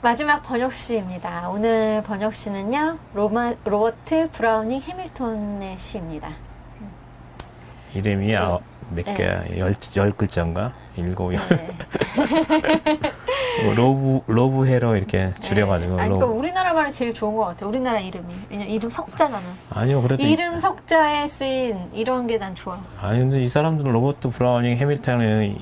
마지막 번역시입니다. 오늘 번역시는요, 로버트 브라우닝 해밀턴의 시입니다. 이름이 네. 몇 네. 개야? 열 글자인가? 일곱, 열. 네. 로브 헤러 이렇게 줄여가지고. 아니, 그러니까 우리나라 말이 제일 좋은 것 같아요. 우리나라 이름이. 왜냐면 이름 석자잖아. 아니요, 그래도. 이름 석자에 쓰인 이런 게 난 좋아. 아니, 근데 이 사람들은 로버트 브라우닝 해밀턴의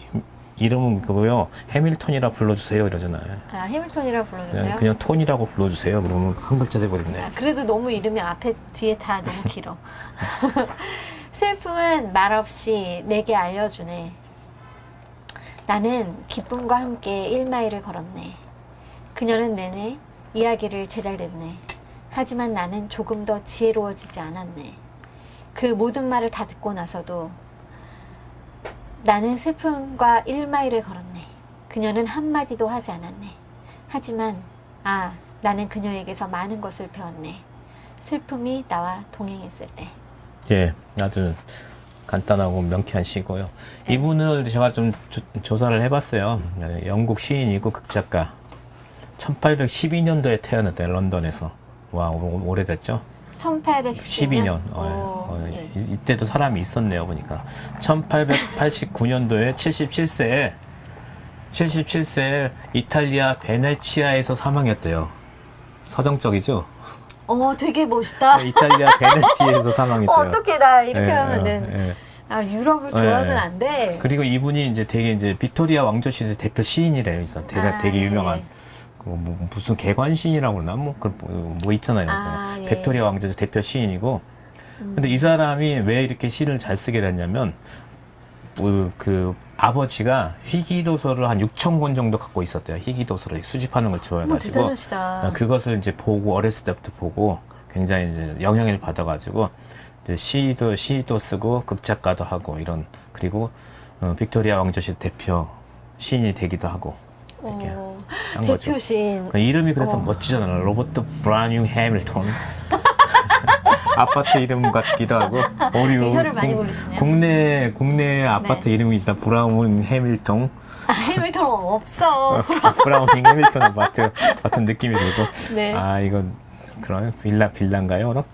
이름은 그거요. 해밀턴이라 불러주세요 이러잖아요. 아, 해밀턴이라고 불러주세요. 그냥 톤이라고 불러주세요. 그러면 한 글자 돼버리네. 아, 그래도 너무 이름이 앞에 뒤에 다 너무 길어. 슬픔은 말없이 내게 알려주네. 나는 기쁨과 함께 1마일을 걸었네. 그녀는 내내 이야기를 제잘댔네. 하지만 나는 조금 더 지혜로워지지 않았네. 그 모든 말을 다 듣고 나서도 나는 슬픔과 1마일을 걸었네. 그녀는 한마디도 하지 않았네. 하지만 나는 그녀에게서 많은 것을 배웠네. 슬픔이 나와 동행했을 때. 예, 아주 간단하고 명쾌한 시고요. 네. 이분을 제가 좀 조사를 해봤어요. 영국 시인이고 극작가. 1812년도에 태어났대요, 런던에서. 와, 오래됐죠? 1812년. 12년. 이때도 사람이 있었네요, 보니까. 1889년도에 77세에 이탈리아 베네치아에서 사망했대요. 서정적이죠? 되게 멋있다. 이탈리아 베네치아에서 사망했대요. 어떻게 나 이렇게 예, 하면은. 유럽을 좋아하면 예. 안 돼. 그리고 이분이 이제 되게 이제 빅토리아 왕조 시대 대표 시인이래요. 있어. 되게 유명한. 예. 무슨 개관시인이라고 그러나? 뭐 있잖아요. 예. 빅토리아 왕조 대표 시인이고. 근데 이 사람이 왜 이렇게 시를 잘 쓰게 됐냐면, 그 아버지가 희귀도서를 한 6,000권 정도 갖고 있었대요. 희귀도서를 수집하는 걸 좋아해가지고. 대단하시다. 그것을 이제 보고, 어렸을 때부터 보고, 굉장히 이제 영향을 받아가지고, 이제 시도 쓰고, 극작가도 하고, 그리고, 빅토리아 왕조시 대표 시인이 되기도 하고, 이렇게 한 거죠. 대표 시인. 그 이름이 그래서 멋지잖아요. 로버트 브라우닝 해밀턴. 아파트 이름 같기도 하고. 우리 혀를 많이 고르시네요. 국내 아파트 이름이 있어. 브라우닝 해밀턴. 해밀턴 없어. 브라우닝 해밀턴 아파트 같은 느낌이 들고. 네. 이건 그런 빌라인가요, 그럼?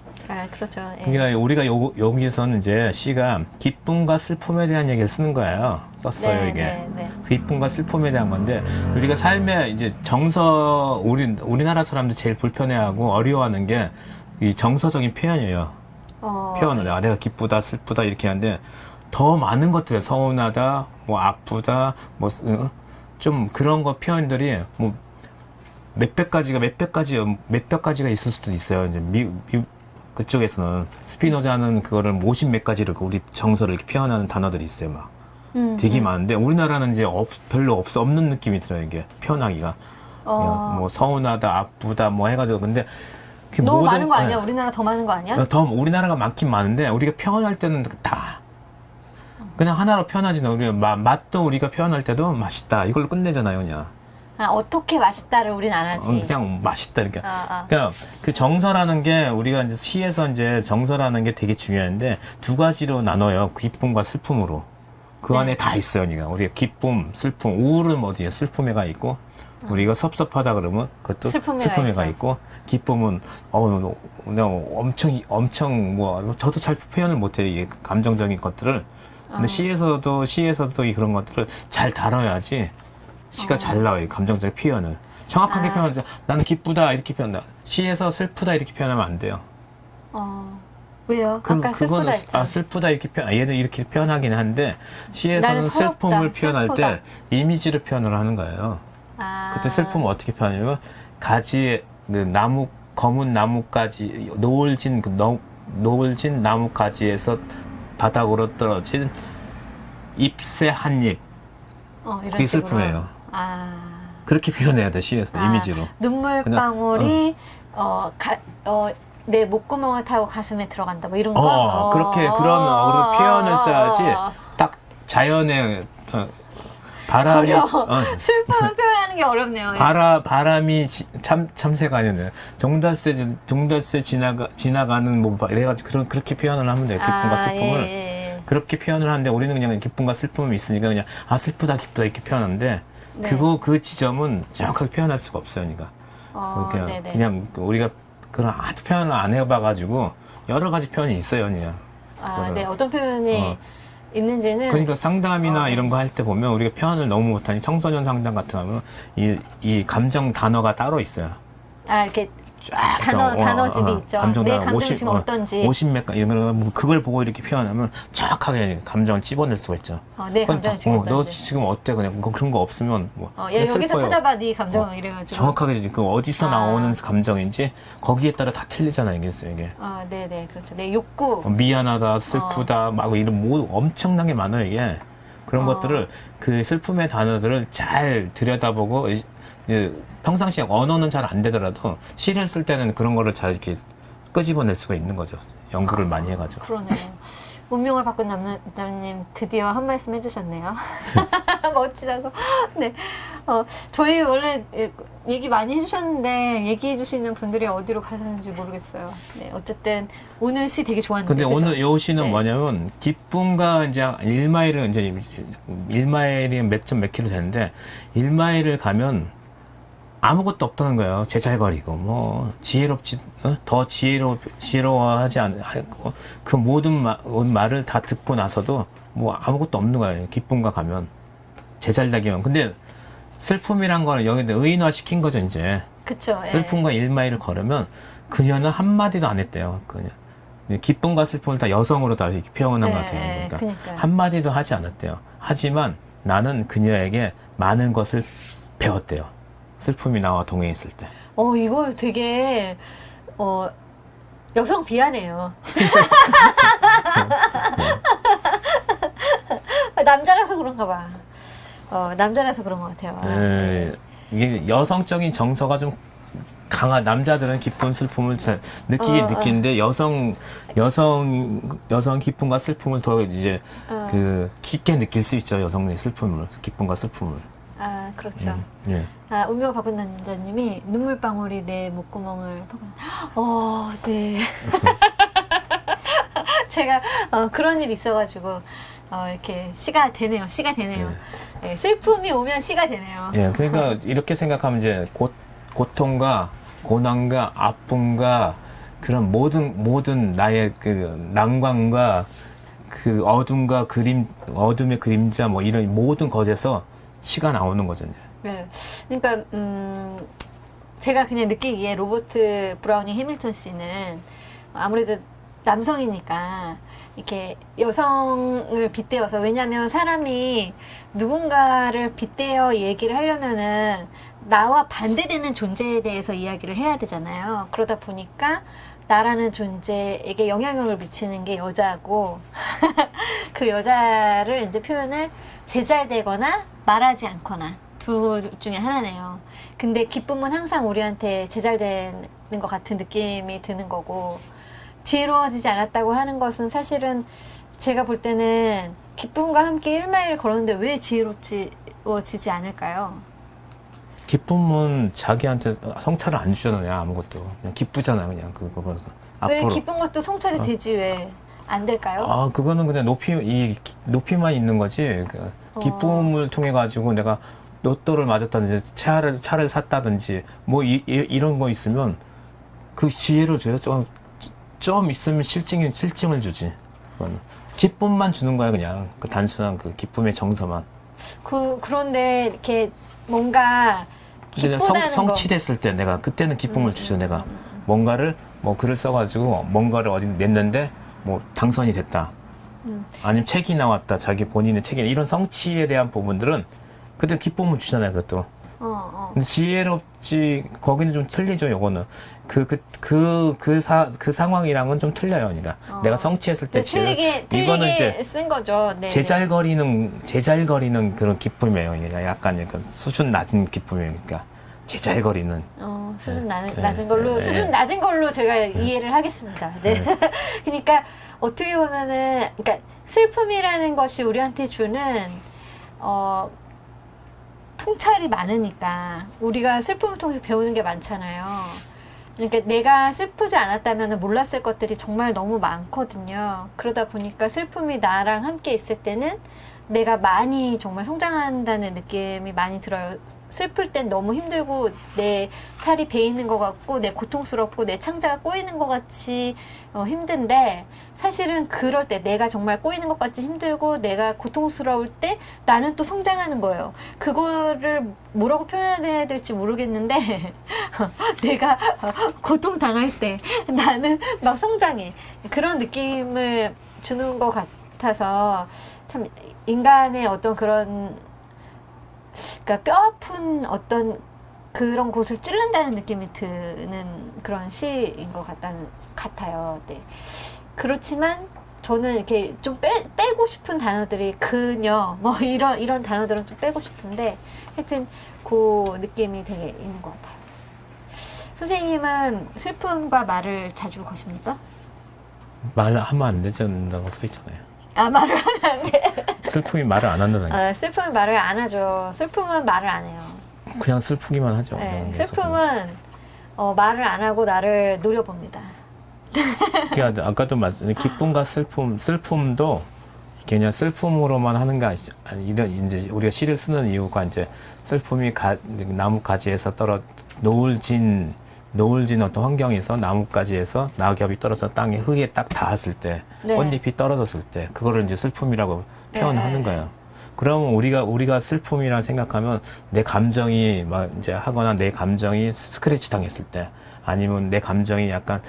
그렇죠. 예. 그러니까 우리가 여기서는 이제 시가 기쁨과 슬픔에 대한 얘기를 쓰는 거예요. 썼어요, 이게. 네. 기쁨과 슬픔에 대한 건데, 우리가 삶에 이제 우리나라 사람들 제일 불편해하고 어려워하는 게 이 정서적인 표현이에요. 표현을. 내가 기쁘다, 슬프다, 이렇게 하는데, 더 많은 것들, 서운하다, 아프다, 좀 그런 거 표현들이, 몇백 가지가 있을 수도 있어요. 이제 그쪽에서는 스피노자는 그거를 50몇 가지를 우리 정서를 이렇게 표현하는 단어들이 있어요. 막 되게 많은데 우리나라는 이제 별로 없는 느낌이 들어요. 이게 표현하기가 그냥 서운하다, 아프다, 해가지고 근데 너무 많은 거 아니야? 우리나라 더 많은 거 아니야? 더 우리나라가 많긴 많은데 우리가 표현할 때는 다 그냥 하나로 표현하지. 우리 맛도 우리가 표현할 때도 맛있다 이걸로 끝내잖아요, 그냥. 어떻게 맛있다를 우린 안 하지. 그냥 맛있다. 그러니까 그 정서라는 게 우리가 이제 시에서 이제 정서라는 게 되게 중요한데 두 가지로 나눠요. 기쁨과 슬픔으로. 그 안에 다 있어요. 그러니까 우리가 기쁨, 슬픔, 우울은 어디에 슬픔에가 있고 우리가 섭섭하다 그러면 그것도 슬픔에가 있고 기쁨은 그냥 엄청 저도 잘 표현을 못해요. 이 감정적인 것들을. 근데 시에서도 그런 것들을 잘 다뤄야지. 시가 잘 나와요. 감정적 표현을. 정확하게 표현하자. 나는 기쁘다 이렇게 표현한다. 시에서 슬프다 이렇게 표현하면 안 돼요. 왜요? 아까 슬프다 했잖아. 슬프다 이렇게 얘는 이렇게 표현하긴 한데 시에서는 슬픔을 표현할 슬프다. 때 이미지를 표현을 하는 거예요. 그때 슬픔을 어떻게 표현하냐면 가지에 검은 나뭇가지 노을진 나뭇가지에서 바닥으로 떨어진 잎새 한 잎. 이런 그게 식으로. 슬픔이에요. 그렇게 표현해야 돼, 시에서. 이미지로. 눈물방울이 내 목구멍을 타고 가슴에 들어간다. 이런 거. 그렇게 그런 표현을 써야지. 딱 자연의 바람이 슬픔을 표현하는 게 어렵네요. 바람이 참새가 아니네. 종달새 지나가는 이래가지고 그렇게 표현을 하면 돼요. 기쁨과 슬픔을. 예. 그렇게 표현을 하는데 우리는 그냥 기쁨과 슬픔이 있으니까 그냥 슬프다 기쁘다 이렇게 표현하는데 네. 그 지점은 정확하게 표현할 수가 없어요. 그러니까 네네. 그냥 우리가 그런 아주 표현을 안 해봐가지고 여러 가지 표현이 있어요, 그냥. 네. 어떤 표현이 있는지는. 그러니까 상담이나 이런 거 할 때 보면 우리가 표현을 너무 못하니 청소년 상담 같은 거 하면 이 감정 단어가 따로 있어요. 이렇게 쫙 단어집이 있죠. 내 감정이 50, 지금 어떤지. 50몇 이런 거 뭐 그걸 보고 이렇게 표현하면 정확하게 감정을 찝어낼 수가 있죠. 내 감정이 지금 너 어떤지. 지금 어때? 그냥 그런 거 없으면 뭐. 여기서 찾아봐 네 감정 이래가지고. 정확하게 그 어디서 나오는 감정인지 거기에 따라 다 틀리잖아요, 이게. 네네, 그렇죠. 내 욕구. 미안하다, 슬프다, 막 이런 뭐 엄청나게 많아요, 이게. 그런 것들을 그 슬픔의 단어들을 잘 들여다보고 평상시에 언어는 잘 안 되더라도 시를 쓸 때는 그런 거를 잘 이렇게 끄집어낼 수가 있는 거죠. 연구를 많이 해가지고. 그러네요. 운명을 바꾼 남자님 드디어 한 말씀 해주셨네요. 멋지다고. 네. 저희 원래 얘기 많이 해주셨는데 얘기해주시는 분들이 어디로 가셨는지 모르겠어요. 네. 어쨌든 오늘 시 되게 좋았는데. 근데 그죠? 오늘 요 시는 네. 뭐냐면 기쁨과 이제 1마일은 이제 1마일이 몇 킬로 되는데 1마일을 가면 아무것도 없다는 거예요. 제잘거리고 뭐 지혜롭지 더 지혜로워하지 않고 그 모든 말을 다 듣고 나서도 뭐 아무것도 없는 거예요. 기쁨과 가면 제잘되기만. 근데 슬픔이란 거는 여기다 의인화 시킨 거죠 이제. 그쵸. 슬픔과 1마일을 걸으면 그녀는 한 마디도 안 했대요. 그냥 기쁨과 슬픔을 다 여성으로 다 이렇게 표현한 것 같아요. 그러니까 한 마디도 하지 않았대요. 하지만 나는 그녀에게 많은 것을 배웠대요. 슬픔이 나와 동행했을 때. 이거 되게 여성 비하네요. 남자라서 그런가 봐. 남자라서 그런 것 같아요. 이게 여성적인 정서가 좀 강한 남자들은 기쁨 슬픔을 잘 느끼는데 여성 기쁨과 슬픔을 더 이제 그 깊게 느낄 수 있죠. 여성의 슬픔을 기쁨과 슬픔을. 그렇죠. 예. 운명 바꾼 남자님이 눈물방울이 내 목구멍을 네. 제가 그런 일이 있어가지고 이렇게 시가 되네요. 네, 슬픔이 오면 시가 되네요. 예, 그러니까 이렇게 생각하면 이제 고통과 고난과 아픔과 그런 모든 나의 그 난관과 그 어둠의 그림자 뭐 이런 모든 것에서 시가 나오는 거죠. 이제. 네, 그러니까 제가 그냥 느끼기에 로버트 브라우닝 해밀턴 씨는 아무래도 남성이니까 이렇게 여성을 빗대어서, 왜냐하면 사람이 누군가를 빗대어 얘기를 하려면은 나와 반대되는 존재에 대해서 이야기를 해야 되잖아요. 그러다 보니까 나라는 존재에게 영향력을 미치는 게 여자고 그 여자를 이제 표현을 제잘되거나 말하지 않거나 둘 중에 하나네요. 근데 기쁨은 항상 우리한테 제잘되는 것 같은 느낌이 드는 거고, 지혜로워지지 않았다고 하는 것은 사실은 제가 볼 때는 기쁨과 함께 1마일을 걸었는데 왜 지혜로워지지 않을까요? 기쁨은 자기한테 성찰을 안 주잖아요. 아무것도 그냥 기쁘잖아요. 그냥 그거 왜 기쁜 것도 성찰이 되지 왜 안 될까요? 그거는 그냥 높이만 있는 거지. 기쁨을 통해 가지고 내가 로또를 맞았다든지 차를 샀다든지 뭐 이런 거 있으면 그 지혜를 줘요. 좀 있으면 실증을 주지. 그거는 기쁨만 주는 거야. 그냥 그 단순한 그 기쁨의 정서만. 그런데 이렇게 뭔가 기쁘다는 성취됐을 때 내가 그때는 기쁨을 주죠. 내가 뭔가를 뭐 글을 써가지고 뭔가를 어디 냈는데 뭐 당선이 됐다. 아니면 책이 나왔다. 자기 본인의 책이, 이런 성취에 대한 부분들은 그때 기쁨을 주잖아요. 그것도. 근데 지혜롭지, 거기는 좀 틀리죠. 요거는 그 상황이랑은 좀 틀려요. 그러니까 내가 성취했을 때 틀리게 이제 쓴 거죠. 네. 제잘거리는 그런 기쁨이에요. 약간 수준 낮은 기쁨이에요. 그러니까 제잘거리는. 수준 낮은 걸로 수준 낮은 걸로 제가 이해를 하겠습니다. 네. 그러니까 어떻게 보면은, 그러니까 슬픔이라는 것이 우리한테 주는 통찰이 많으니까 우리가 슬픔을 통해서 배우는 게 많잖아요. 그러니까 내가 슬프지 않았다면 몰랐을 것들이 정말 너무 많거든요. 그러다 보니까 슬픔이 나랑 함께 있을 때는 내가 많이 정말 성장한다는 느낌이 많이 들어요. 슬플 땐 너무 힘들고 내 살이 베이는 것 같고 내 고통스럽고 내 창자가 꼬이는 것 같이 힘든데 사실은 그럴 때 내가 정말 꼬이는 것 같이 힘들고 내가 고통스러울 때 나는 또 성장하는 거예요. 그거를 뭐라고 표현해야 될지 모르겠는데 내가 고통당할 때 나는 막 성장해. 그런 느낌을 주는 것 같아서 참 인간의 어떤 그런 그러니까 뼈 아픈 어떤 그런 곳을 찌른다는 느낌이 드는 그런 시인 것 같아요. 네. 그렇지만 저는 이렇게 좀 빼고 싶은 단어들이 그녀 뭐 이런 단어들은 좀 빼고 싶은데 하여튼 그 느낌이 되게 있는 것 같아요. 선생님은 슬픔과 말을 자주 거십니까? 말하면 안 된다고 써 있잖아요. 아, 말을 하면 안 돼. 슬픔이 말을 안 한다니까. 슬픔은 말을 안 하죠. 슬픔은 말을 안 해요. 그냥 슬프기만 하죠. 네, 슬픔은 말을 안 하고 나를 노려봅니다. 그러니까 아까도 말씀, 기쁨과 슬픔도 그냥 슬픔으로만 하는 게 아니, 이런 이제 우리가 시를 쓰는 이유가 이제 슬픔이 나무 가지에서 노을진 어떤 환경에서 나뭇가지에서 낙엽이 떨어져 땅에 흙에 딱 닿았을 때, 네. 꽃잎이 떨어졌을 때, 그거를 이제 슬픔이라고 표현하는 네. 거예요. 그러면 우리가 슬픔이라 생각하면 내 감정이 막 이제 하거나 내 감정이 스크래치 당했을 때, 아니면 내 감정이 약간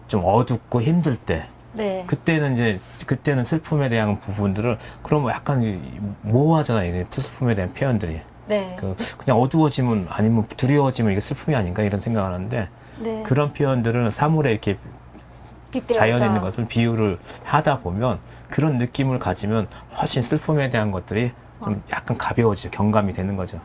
좀 어둡고 힘들 때, 네. 그때는 슬픔에 대한 부분들을 그럼 약간 모호하잖아요. 이 슬픔에 대한 표현들이. 네. 그냥 어두워지면 아니면 두려워지면 이게 슬픔이 아닌가 이런 생각을 하는데 네. 그런 표현들은 사물에 이렇게 빗대어서. 자연에 있는 것을 비유를 하다 보면 그런 느낌을 가지면 훨씬 슬픔에 대한 것들이 좀 약간 가벼워지죠. 경감이 되는 거죠.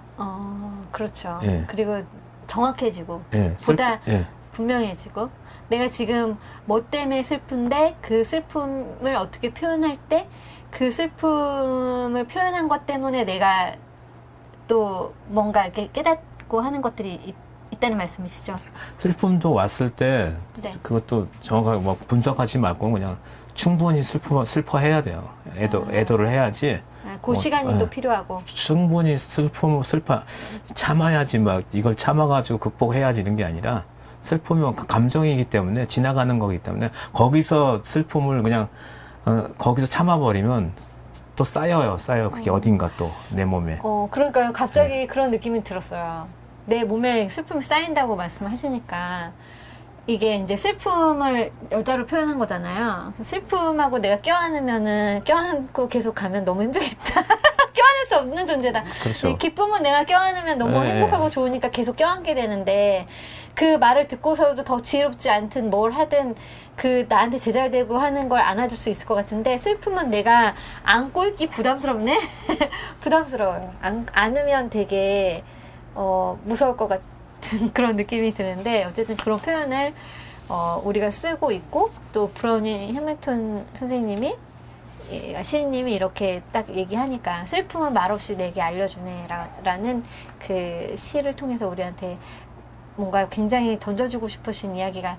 그렇죠. 예. 그리고 정확해지고 예, 보다 예. 분명해지고 내가 지금 뭐 때문에 슬픈데 그 슬픔을 어떻게 표현할 때 그 슬픔을 표현한 것 때문에 내가 또 뭔가 이렇게 깨닫고 하는 것들이 있다는 말씀이시죠? 슬픔도 왔을 때 네. 그것도 정확하게 뭐 분석하지 말고 그냥 충분히 슬퍼해야 돼요. 애도를 해야지. 그 시간이 예. 또 필요하고. 충분히 슬퍼 참아야지 막 이걸 참아가지고 극복해야지 이런 게 아니라 슬픔은 감정이기 때문에 지나가는 거기 때문에 거기서 슬픔을 그냥 거기서 참아버리면 또 쌓여요. 그게 어딘가 또 내 몸에. 그러니까요. 갑자기 그런 느낌이 들었어요. 내 몸에 슬픔이 쌓인다고 말씀하시니까 이게 이제 슬픔을 여자로 표현한 거잖아요. 슬픔하고 내가 껴안고 계속 가면 너무 힘들겠다. 껴안을 수 없는 존재다. 그렇죠. 이 기쁨은 내가 껴안으면 너무 네. 행복하고 좋으니까 계속 껴안게 되는데 그 말을 듣고서도 더 지혜롭지 않든 뭘 하든 그 나한테 제잘되고 하는 걸 안아줄 수 있을 것 같은데 슬픔은 내가 안고 있기 부담스럽네? 부담스러워요. 안으면 되게 무서울 것 같은 그런 느낌이 드는데 어쨌든 그런 표현을 우리가 쓰고 있고 또 브라우니 해밀턴 선생님이 시인님이 이렇게 딱 얘기하니까 슬픔은 말없이 내게 알려주네 라는 그 시를 통해서 우리한테 뭔가 굉장히 던져주고 싶으신 이야기가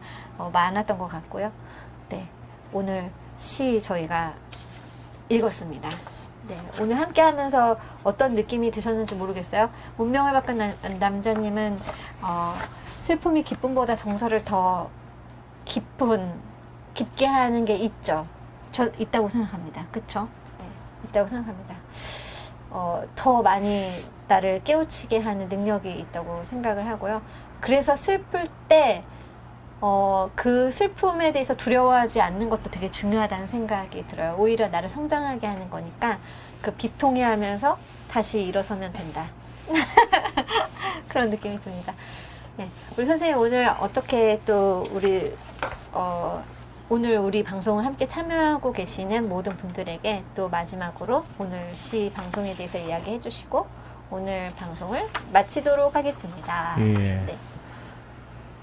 많았던 것 같고요. 네, 오늘 시 저희가 읽었습니다. 네, 오늘 함께 하면서 어떤 느낌이 드셨는지 모르겠어요. 운명을 바꾼 남자님은 슬픔이 기쁨보다 정서를 더 깊게 하는 게 있죠. 저 있다고 생각합니다. 그쵸? 네, 있다고 생각합니다. 더 많이 나를 깨우치게 하는 능력이 있다고 생각을 하고요. 그래서 슬플 때 그 슬픔에 대해서 두려워하지 않는 것도 되게 중요하다는 생각이 들어요. 오히려 나를 성장하게 하는 거니까 그 비통해하면서 다시 일어서면 된다. 그런 느낌이 듭니다. 네, 우리 선생님 오늘 어떻게 또 오늘 우리 방송을 함께 참여하고 계시는 모든 분들에게 또 마지막으로 오늘 시 방송에 대해서 이야기해 주시고 오늘 방송을 마치도록 하겠습니다. 예. 네.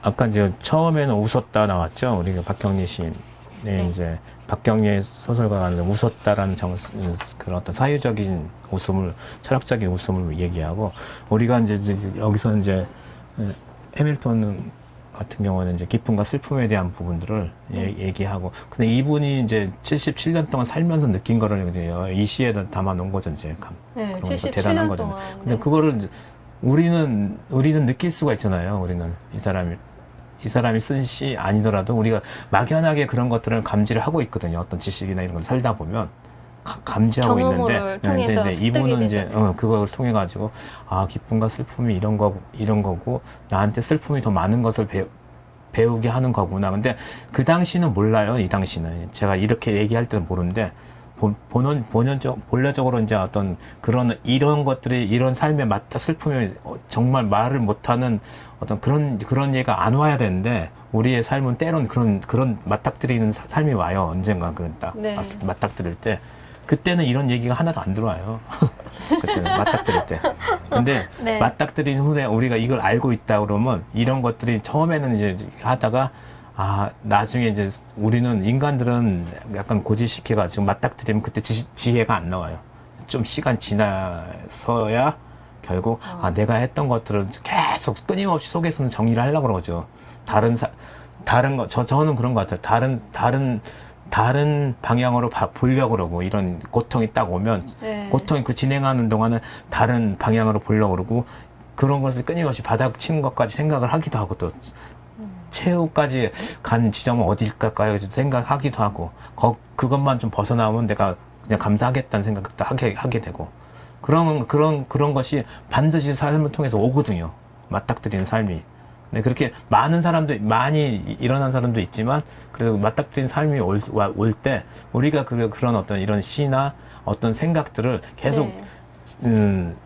아까 이제 처음에는 웃었다 나왔죠. 우리가 박경리 시인. 네. 이제 박경리의 소설가가 웃었다라는 그런 어떤 사유적인 웃음을, 철학적인 웃음을 얘기하고, 우리가 이제 여기서 이제 해밀턴은 같은 경우는 이제 기쁨과 슬픔에 대한 부분들을 얘기하고, 근데 이분이 이제 77년 동안 살면서 느낀 거를 이제 이 시에다 담아 놓은 거죠, 이제. 네, 그런 거 77년 대단한 거죠. 동안. 근데 네. 그거를 이제 우리는 느낄 수가 있잖아요. 우리는 이 사람이 쓴 시 아니더라도 우리가 막연하게 그런 것들을 감지를 하고 있거든요. 어떤 지식이나 이런 걸 살다 보면 감지하고 있는데, 통해서 근데 이분은 이제 그걸 통해 가지고 아, 기쁨과 슬픔이 이런 거고 나한테 슬픔이 더 많은 것을 배우게 하는 거구나. 근데 그 당시는 몰라요. 이 당시는 제가 이렇게 얘기할 때는 모르는데 본래적으로 이제 어떤 이런 것들이 이런 삶의 슬픔이 정말 말을 못하는 어떤 그런 얘가 안 와야 되는데 우리의 삶은 때론 그런 맞닥뜨리는 삶이 와요. 언젠가 딱 네. 맞닥뜨릴 때 그때는 이런 얘기가 하나도 안 들어와요. 그때는 맞닥뜨릴 때. 근데 네. 맞닥뜨린 후에 우리가 이걸 알고 있다 그러면 이런 것들이 처음에는 이제 하다가 나중에 이제 우리는 인간들은 약간 고지시켜가지고 맞닥뜨리면 그때 지혜가 안 나와요. 좀 시간 지나서야 결국 내가 했던 것들은 계속 끊임없이 속에서는 정리를 하려고 그러죠. 저는 그런 것 같아요. 다른 방향으로 보려고 그러고, 이런 고통이 딱 오면, 네. 고통이 진행하는 동안은 다른 방향으로 보려고 그러고, 그런 것을 끊임없이 바닥 치는 것까지 생각을 하기도 하고, 또, 최후까지 간 지점은 어딜까요? 생각하기도 하고, 그것만 좀 벗어나오면 내가 그냥 감사하겠다는 생각도 하게 되고, 그런 것이 반드시 삶을 통해서 오거든요. 맞닥뜨리는 삶이. 네, 그렇게 많이 일어난 사람도 있지만, 그래도 맞닥뜨린 삶이 올 때, 우리가 그런 어떤 이런 시나 어떤 생각들을 계속,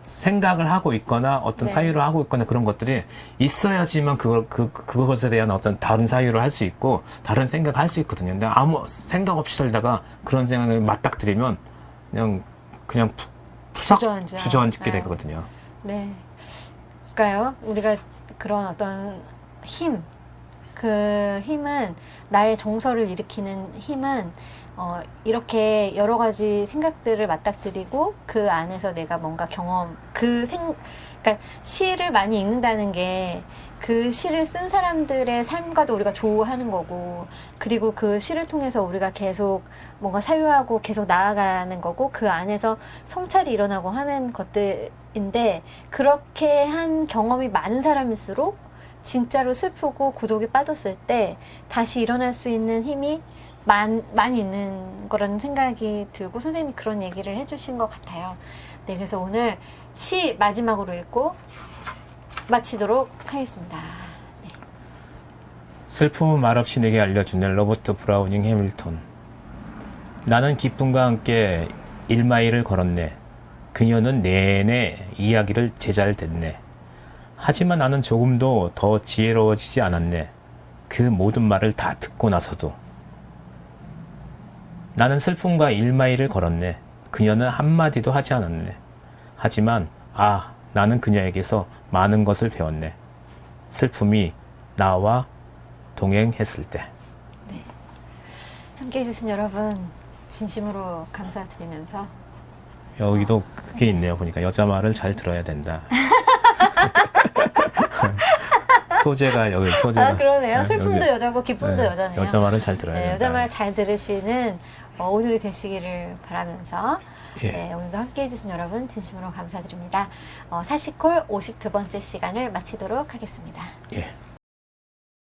생각을 하고 있거나, 어떤 네. 사유를 하고 있거나 그런 것들이 있어야지만 그것에 대한 어떤 다른 사유를 할 수 있고, 다른 생각을 할 수 있거든요. 근데 아무 생각 없이 살다가 그런 생각을 맞닥뜨리면, 그냥 주저앉게 네. 되거든요. 네. 그러니까요, 우리가 그런 어떤 그 힘은, 나의 정서를 일으키는 힘은 이렇게 여러 가지 생각들을 맞닥뜨리고 그 안에서 내가 뭔가 그러니까 시를 많이 읽는다는 게 그 시를 쓴 사람들의 삶과도 우리가 조우하는 거고, 그리고 그 시를 통해서 우리가 계속 뭔가 사유하고 계속 나아가는 거고, 그 안에서 성찰이 일어나고 하는 것들인데, 그렇게 한 경험이 많은 사람일수록 진짜로 슬프고 고독에 빠졌을 때 다시 일어날 수 있는 힘이 많이 있는 거라는 생각이 들고, 선생님이 그런 얘기를 해주신 것 같아요. 네, 그래서 오늘 시 마지막으로 읽고 마치도록 하겠습니다. 네. 슬픔은 말없이 내게 알려주네. 로버트 브라우닝 해밀턴. 나는 기쁨과 함께 1마일을 걸었네. 그녀는 내내 이야기를 제잘댔네. 하지만 나는 조금도 더 지혜로워지지 않았네. 그 모든 말을 다 듣고 나서도. 나는 슬픔과 1마일을 걸었네. 그녀는 한마디도 하지 않았네. 하지만 나는 그녀에게서 많은 것을 배웠네. 슬픔이 나와 동행했을 때. 네. 함께 해주신 여러분 진심으로 감사드리면서, 여기도 그게 있네요. 보니까 여자 말을 잘 들어야 된다. 소재가 그러네요. 슬픔도 여자고 기쁨도 여자네요. 여자 말은 잘 들어야 된다. 여자 말 잘 들으시는 오늘이 되시기를 바라면서, 네, 오늘도 함께 해주신 여러분 진심으로 감사드립니다. 사시콜 52번째 시간을 마치도록 하겠습니다. 예.